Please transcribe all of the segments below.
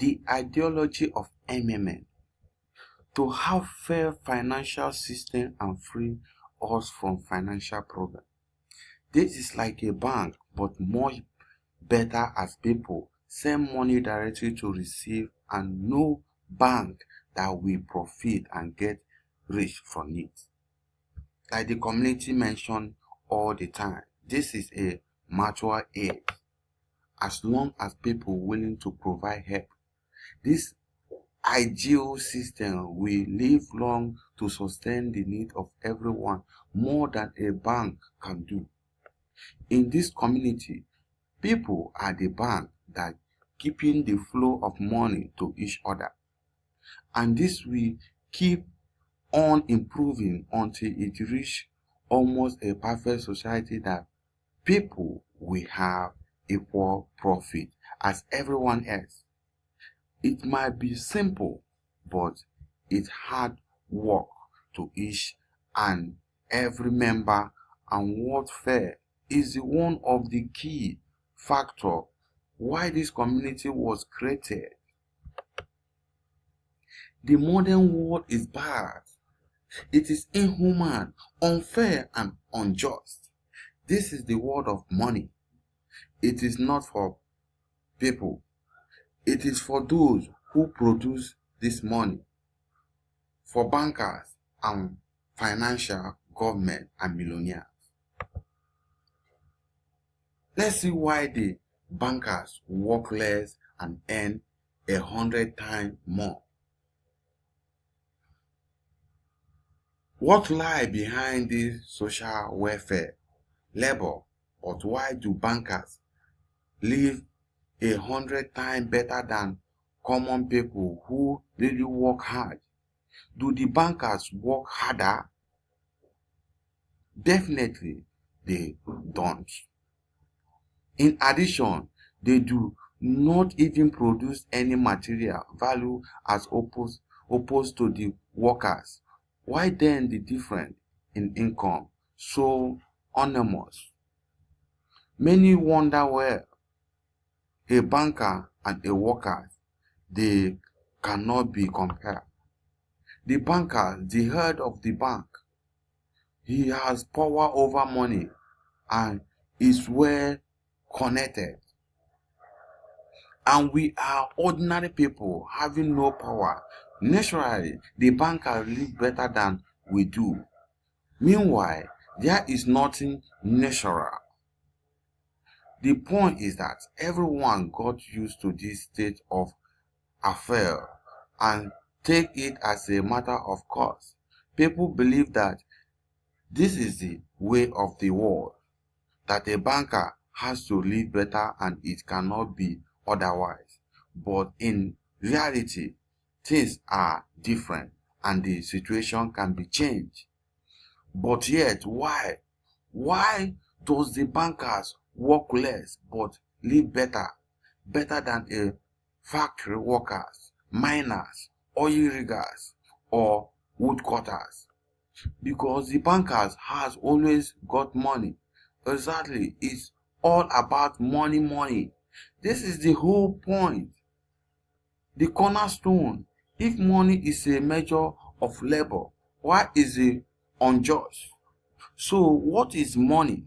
the ideology of MMM to have fair financial system and free us from financial problem. This is like a bank, but much better as people send money directly to receive, and no bank that will profit and get rich from it. Like the community mentioned all the time, this is a mutual aid. As long as people willing to provide help, this ideal system will live long to sustain the need of everyone more than a bank can do. In this community, people are the bank that keeping the flow of money to each other, and this will keep on improving until it reach almost a perfect society that people will have equal profit as everyone else. It might be simple, but it's hard work to each and every member, and what fair is one of the key factors why this community was created. The modern world is bad. It is inhuman, unfair, and unjust. This is the world of money. It is not for people. It is for those who produce this money, for bankers and financial government and millionaires. Let's see why the bankers work less and earn 100 times more. What lies behind this social welfare, labor, but why do bankers live 100 times better than common people who really work hard? Do the bankers work harder? Definitely they don't. In addition, they do not even produce any material value as opposed to the workers. Why then the difference in income so enormous? Many wonder where a banker and a worker, they cannot be compared. The banker, the head of the bank, he has power over money and is well connected. And we are ordinary people having no power. Naturally, the banker live better than we do. Meanwhile, there is nothing natural. The point is that everyone got used to this state of affair and take it as a matter of course. People believe that this is the way of the world, that a banker has to live better and it cannot be otherwise. But in reality, things are different and the situation can be changed. But yet, why? Why does the bankers work less but live better than a factory workers, miners, oil riggers, or woodcutters? Because the bankers has always got money. Exactly, it's all about money. This is the whole point. The cornerstone. If money is a measure of labor, why is it unjust? So what is money?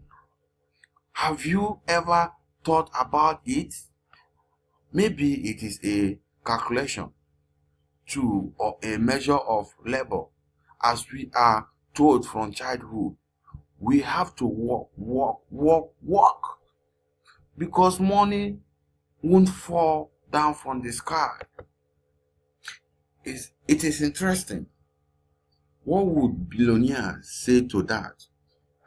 Have you ever thought about it? Maybe it is a calculation to or a measure of labor. As we are told from childhood, we have to work, because money won't fall down from the sky. It is interesting. What would billionaires say to that,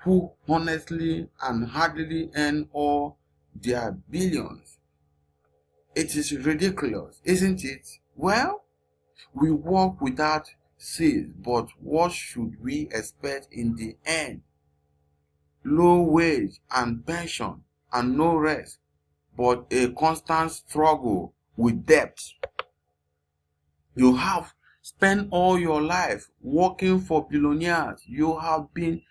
who honestly and hardly earn all their billions? It is ridiculous, isn't it? Well, we work without cease, but what should we expect in the end? Low wage and pension and no rest, but a constant struggle with debt. You have spent all your life working for billionaires. You have been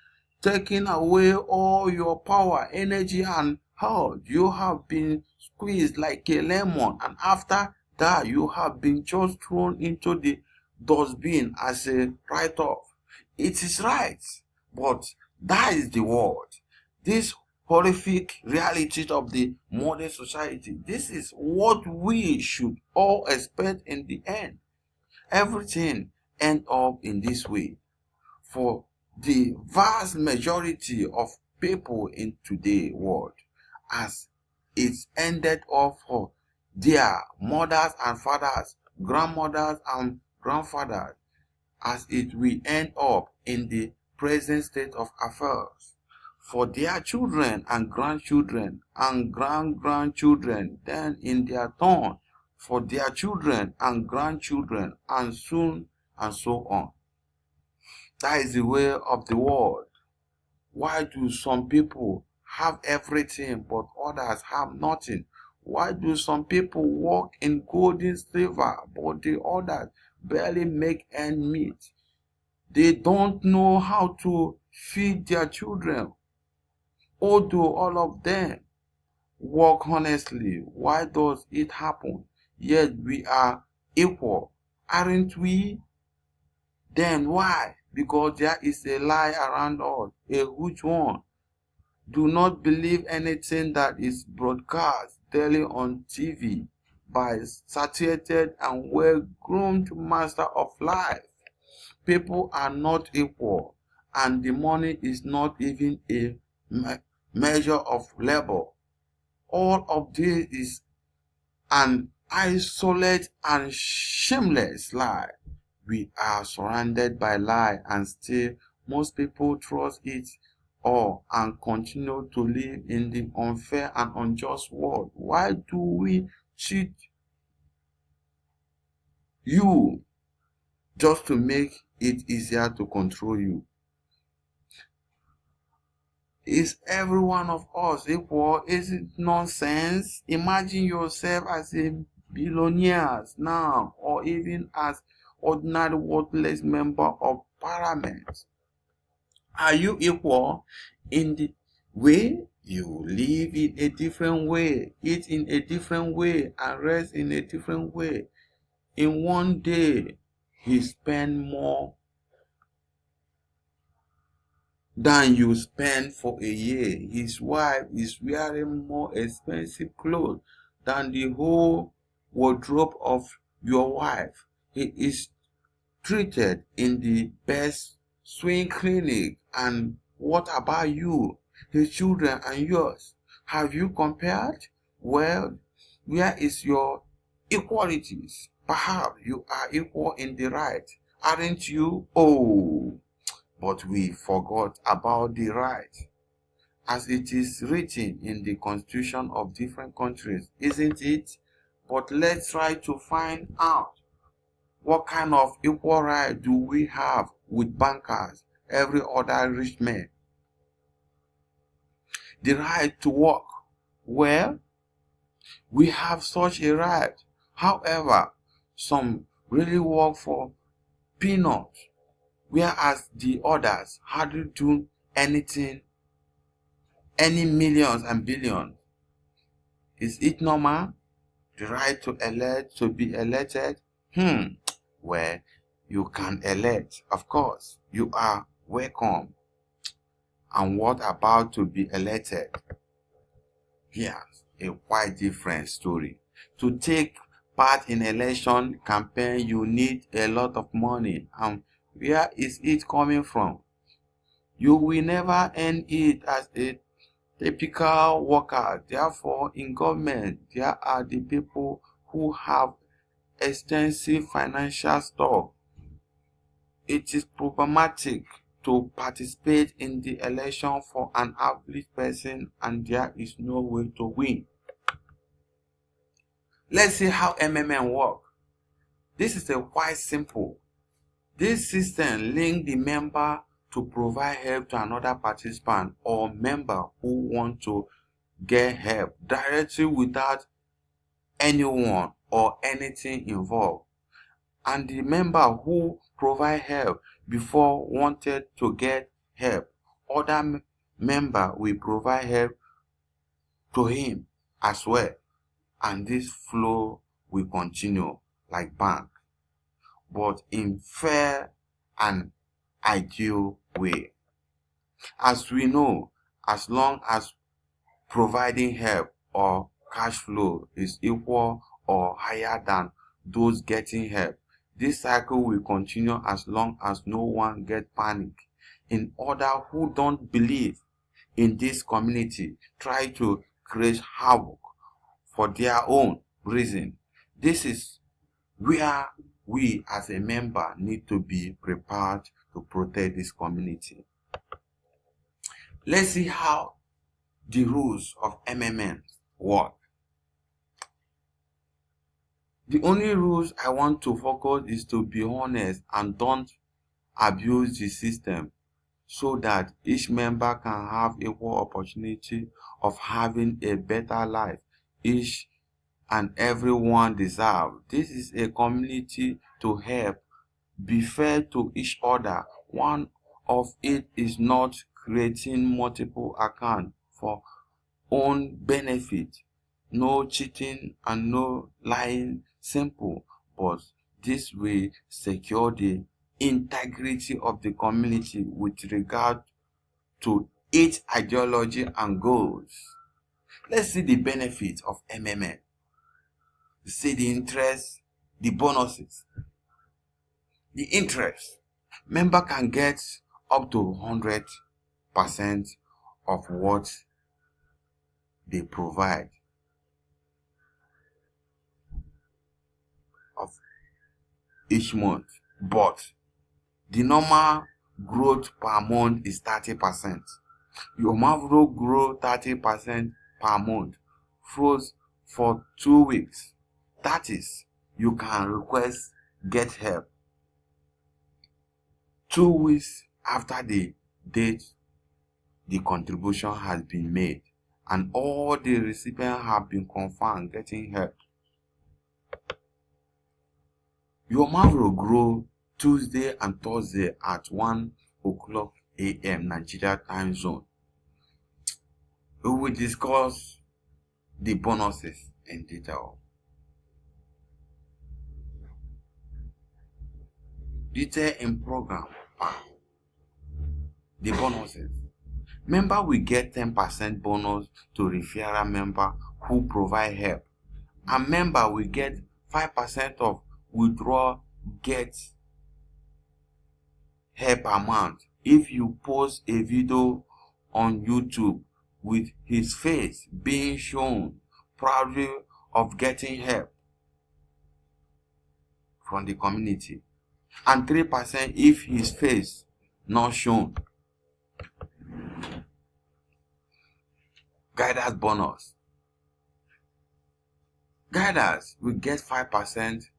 taking away all your power, energy, and health. You have been squeezed like a lemon, and after that you have been just thrown into the dustbin as a write-off. It is right, but that is the world. This horrific reality of the modern society. This is what we should all expect in the end. Everything ends up in this way. For the vast majority of people in today's world, as it's ended up for their mothers and fathers, grandmothers and grandfathers, as it will end up in the present state of affairs for their children and grandchildren and grandchildren, then in their turn for their children and grandchildren, and soon and so on. That is the way of the world. Why do some people have everything but others have nothing? Why do some people walk in golden silver but the others barely make ends meet? They don't know how to feed their children. Although all of them work honestly, why does it happen? Yet we are equal, aren't we? Then why? Because there is a lie around us, a huge one. Do not believe anything that is broadcast daily on TV by satiated and well-groomed master of life. People are not equal, and the money is not even a measure of labor. All of this is an isolated and shameless lie. We are surrounded by lies, and still most people trust it all and continue to live in the unfair and unjust world. Why do we cheat you just to make it easier to control you? Is every one of us equal? Is it nonsense? Imagine yourself as a billionaire now, or even as ordinary worthless member of parliament. Are you equal in the way you live in a different way, eat in a different way, and rest in a different way? In one day, he spend more than you spend for a year. His wife is wearing more expensive clothes than the whole wardrobe of your wife. He is treated in the best swing clinic. And what about you, his children and yours? Have you compared? Well, where is your equalities? Perhaps you are equal in the right, aren't you? Oh, but we forgot about the right, as it is written in the constitution of different countries, isn't it? But let's try to find out, what kind of equal right do we have with bankers, every other rich man? The right to work. Well, we have such a right. However, some really work for peanuts, whereas the others hardly do anything, any millions and billions. Is it normal? The right to elect, to be elected? Well, you can elect, of course. You are welcome. And what about to be elected? Here's a quite different story. To take part in election campaign, you need a lot of money. And where is it coming from? You will never earn it as a typical worker. Therefore, in government, there are the people who have extensive financial stock. It is problematic to participate in the election for an average person, and there is no way to win. Let's see how MMM work. This is quite simple. This system links the member to provide help to another participant or member who want to get help directly without anyone or anything involved. And the member who provide help before wanted to get help, other member will provide help to him as well. And this flow will continue like bank, but in fair and ideal way. As we know, as long as providing help or cash flow is equal or higher than those getting help, this cycle will continue as long as no one gets panic. In order who don't believe in this community try to create havoc for their own reason. This is where we as a member need to be prepared to protect this community. Let's see how the rules of MMM work. The only rules I want to focus is to be honest and don't abuse the system, so that each member can have equal opportunity of having a better life each and everyone deserve. This is a community to help, be fair to each other. One of it is not creating multiple accounts for own benefit. No cheating and no lying. Simple, but this will secure the integrity of the community with regard to its ideology and goals. Let's see the benefits of MMM. See the interest, the bonuses. The interest. Member can get up to 100% of what they provide of each month, but the normal growth per month is 30%. Your Mavro grow 30% per month, froze for 2 weeks. That is, you can request get help 2 weeks after the date the contribution has been made and all the recipients have been confirmed getting help. Your Mavro grow Tuesday and Thursday at 1:00 a.m. Nigeria time zone. We will discuss the bonuses in detail. Detail in program. The bonuses. Member will get 10% bonus to referral member who provide help. A member will get 5% of withdraw get help amount if you post a video on YouTube with his face being shown proudly of getting help from the community, and 3% if his face not shown. Guidance bonus. Guidance will get 5%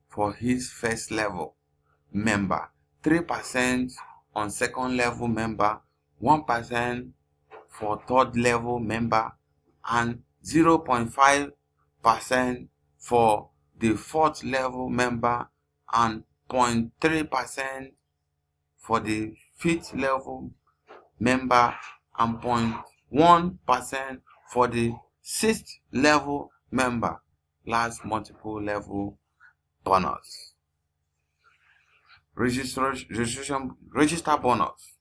for his first level member, 3% on second level member, 1% for third level member, and 0.5% for the fourth level member, and 0.3% for the fifth level member, and 0.1% for the sixth level member. Last multiple level bonus. Register bonus.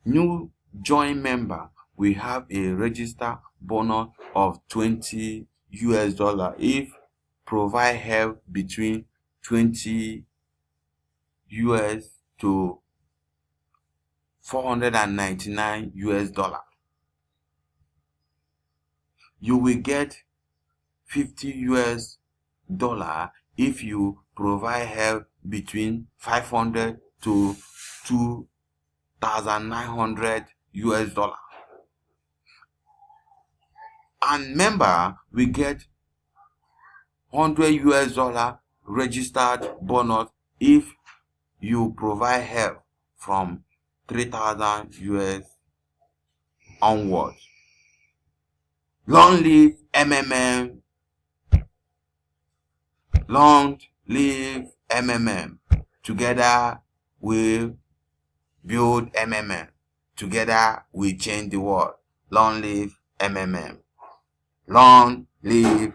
New join member will have a register bonus of $20 if provide help between $20 to $499. You will get $50 if you provide help between $500 to $2,900. And member will get $100 registered bonus if you provide help from $3,000 onwards. Long live MMM. Long live MMM. Together we build MMM. Together we change the world. Long live MMM. Long live